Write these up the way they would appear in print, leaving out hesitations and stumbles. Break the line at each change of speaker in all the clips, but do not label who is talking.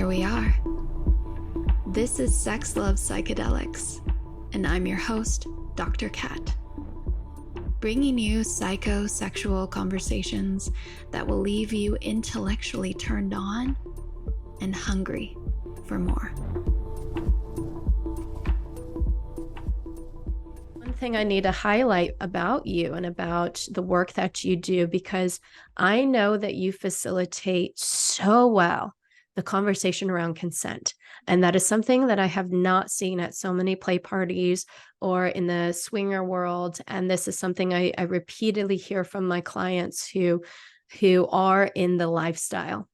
here we are. This is Sex Love Psychedelics, and I'm your host, Dr. Kat, bringing you psychosexual conversations that will leave you intellectually turned on and hungry for more.
One thing I need to highlight about you and about the work that you do, because I know that you facilitate so well the conversation around consent. And that is something that I have not seen at so many play parties or in the swinger world. And this is something I repeatedly hear from my clients who are in the lifestyle.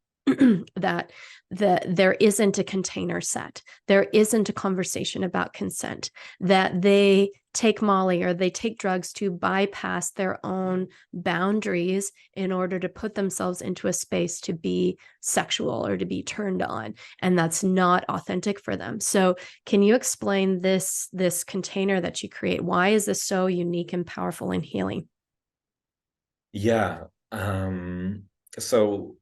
that there isn't a container set. There isn't a conversation about consent, that they take Molly or they take drugs to bypass their own boundaries in order to put themselves into a space to be sexual or to be turned on. And that's not authentic for them. So can you explain this container that you create? Why is this so unique and powerful and healing?
Yeah. So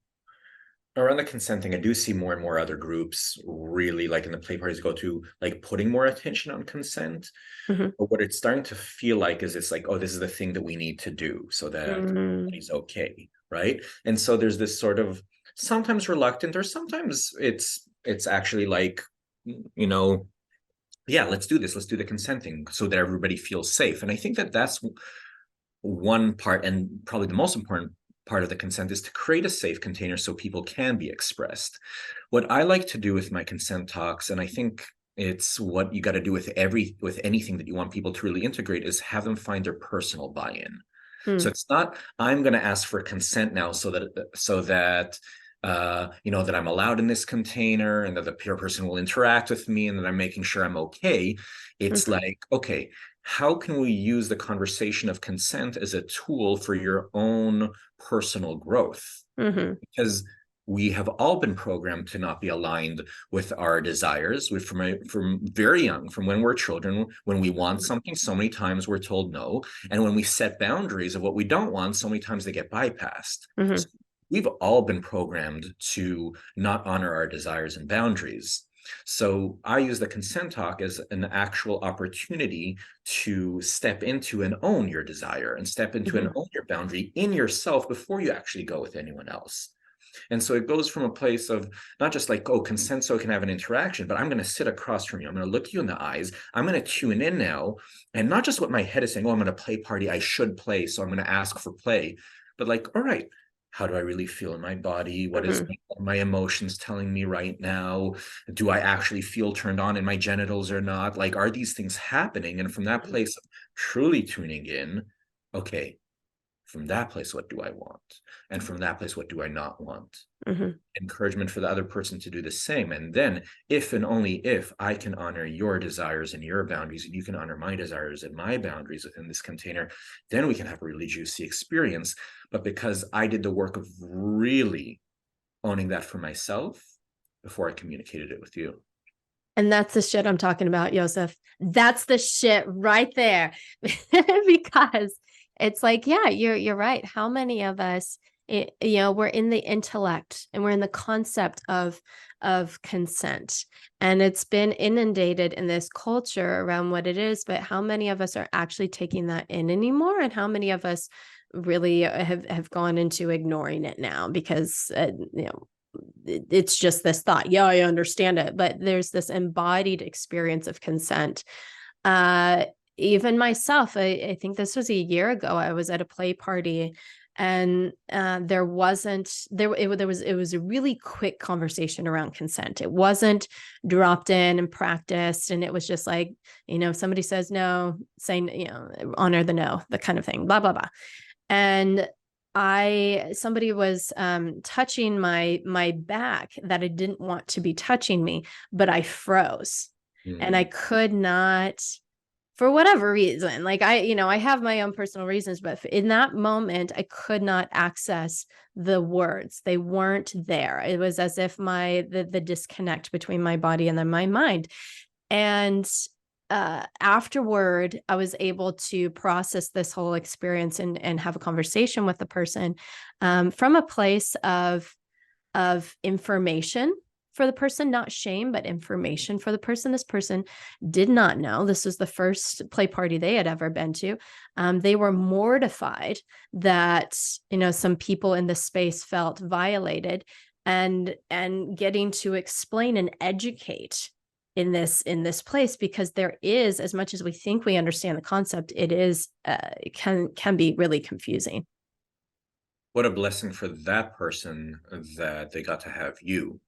around the consent thing, I do see more and more other groups really, like in the play parties I go to, like putting more attention on consent.
Mm-hmm.
But what it's starting to feel like is it's like, oh, this is the thing that we need to do so that everybody's okay, right? And so there's this sort of sometimes reluctant, or sometimes it's actually like, yeah, let's do this. Let's do the consent thing so that everybody feels safe. And I think that that's one part, and probably the most important part of the consent, is to create a safe container so people can be expressed. What I like to do with my consent talks, and I think it's what you got to do with anything that you want people to really integrate, is have them find their personal buy-in. So it's not, I'm going to ask for consent now so that that I'm allowed in this container and that the peer person will interact with me and that I'm making sure I'm okay. It's like, okay, how can we use the conversation of consent as a tool for your own personal growth? Because we have all been programmed to not be aligned with our desires. From very young, from when we're children, when we want something, so many times we're told no. And when we set boundaries of what we don't want, so many times they get bypassed. So we've all been programmed to not honor our desires and boundaries. So I use the consent talk as an actual opportunity to step into and own your desire and step into and own your boundary in yourself before you actually go with anyone else. And so it goes from a place of not just like, oh, consent so I can have an interaction, but I'm going to sit across from you. I'm going to look you in the eyes. I'm going to tune in now. And not just what my head is saying, oh, I'm going to play party. I should play. So I'm going to ask for play. But like, all right, how do I really feel in my body? What is my emotions telling me right now? Do I actually feel turned on in my genitals or not? Like, are these things happening? And from that place of truly tuning in, okay, from that place, what do I want? And from that place, what do I not want? Encouragement for the other person to do the same. And then if and only if I can honor your desires and your boundaries, and you can honor my desires and my boundaries within this container, then we can have a really juicy experience. But because I did the work of really owning that for myself before I communicated it with you.
And that's the shit I'm talking about, Yoseff. That's the shit right there. Because it's like, yeah, you're right. How many of us, we're in the intellect and we're in the concept of consent, and it's been inundated in this culture around what it is, but how many of us are actually taking that in anymore? And how many of us really have gone into ignoring it now because, it's just this thought, yeah, I understand it, but there's this embodied experience of consent. Even myself, I think this was a year ago, I was at a play party, and it was a really quick conversation around consent. It wasn't dropped in and practiced, and it was just like, if somebody says no, say, honor the no, the kind of thing, blah blah blah. And somebody was touching my back that I didn't want to be touching me, but I froze and I could not, for whatever reason, like I have my own personal reasons, but in that moment, I could not access the words. They weren't there. It was as if the disconnect between my body and then my mind. And afterward, I was able to process this whole experience and have a conversation with the person from a place of information for the person, not shame, but information for the person. This person did not know. This was the first play party they had ever been to. They were mortified that, some people in the space felt violated, and getting to explain and educate in this place, because there is, as much as we think we understand the concept, it is can be really confusing.
What a blessing for that person that they got to have you,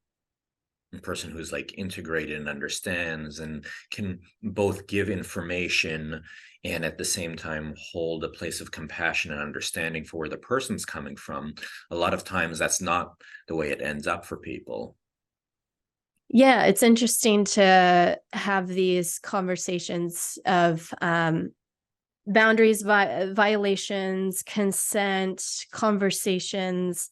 a person who's like integrated and understands and can both give information and at the same time hold a place of compassion and understanding for where the person's coming from. A lot of times that's not the way it ends up for people.
Yeah, it's interesting to have these conversations of boundaries, violations, consent, conversations,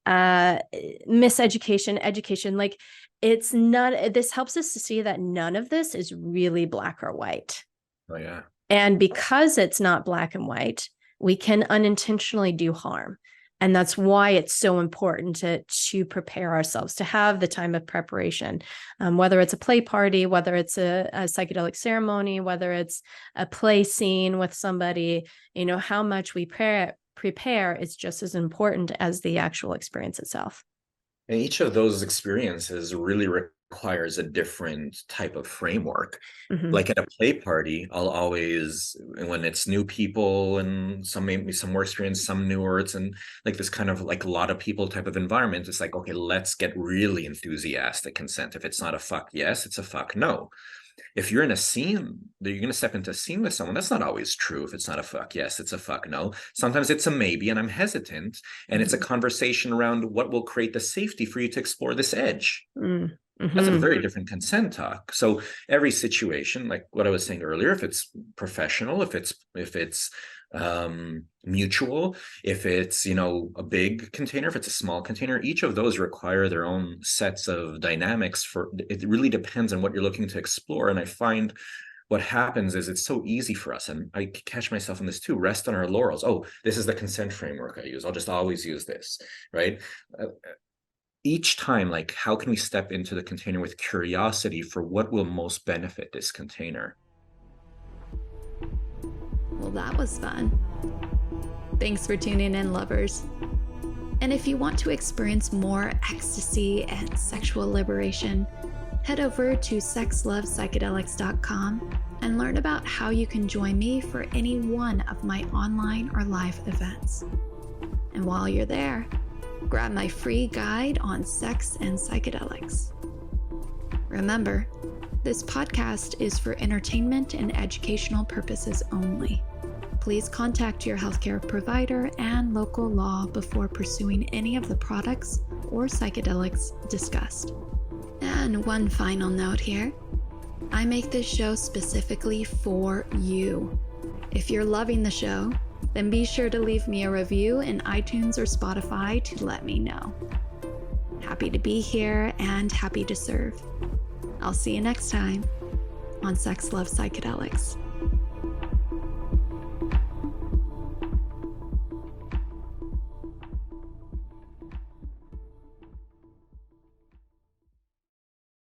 miseducation, education. Like, it's not, this helps us to see that none of this is really black or white.
Oh, yeah.
And because it's not black and white, we can unintentionally do harm. And that's why it's so important to prepare ourselves, to have the time of preparation, whether it's a play party, whether it's a psychedelic ceremony, whether it's a play scene with somebody. How much we prepare is just as important as the actual experience itself.
And each of those experiences really requires a different type of framework. Mm-hmm. Like at a play party, I'll always, when it's new people and some maybe some more experienced, some newer, it's in like this kind of like a lot of people type of environment. It's like, okay, let's get really enthusiastic consent. If it's not a fuck yes, it's a fuck no. If you're in a scene, that you're going to step into a scene with someone, that's not always true. If it's not a fuck yes, it's a fuck no. Sometimes it's a maybe, and I'm hesitant. And it's a conversation around what will create the safety for you to explore this edge. Mm-hmm. That's a very different consent talk. So every situation, like what I was saying earlier, if it's professional, if it's mutual, if it's a big container, if it's a small container, each of those require their own sets of dynamics. For it really depends on what you're looking to explore. And I find what happens is it's so easy for us, and I catch myself in this too, rest on our laurels. Oh, this is the consent framework I use, I'll just always use this, right? Each time, like, how can we step into the container with curiosity for what will most benefit this container?
Well, that was fun. Thanks for tuning in, lovers. And if you want to experience more ecstasy and sexual liberation, head over to sexlovepsychedelics.com and learn about how you can join me for any one of my online or live events. And while you're there, grab my free guide on sex and psychedelics. Remember, this podcast is for entertainment and educational purposes only. Please contact your healthcare provider and local law before pursuing any of the products or psychedelics discussed. And one final note here. I make this show specifically for you. If you're loving the show, then be sure to leave me a review in iTunes or Spotify to let me know. Happy to be here and happy to serve. I'll see you next time on Sex Love Psychedelics.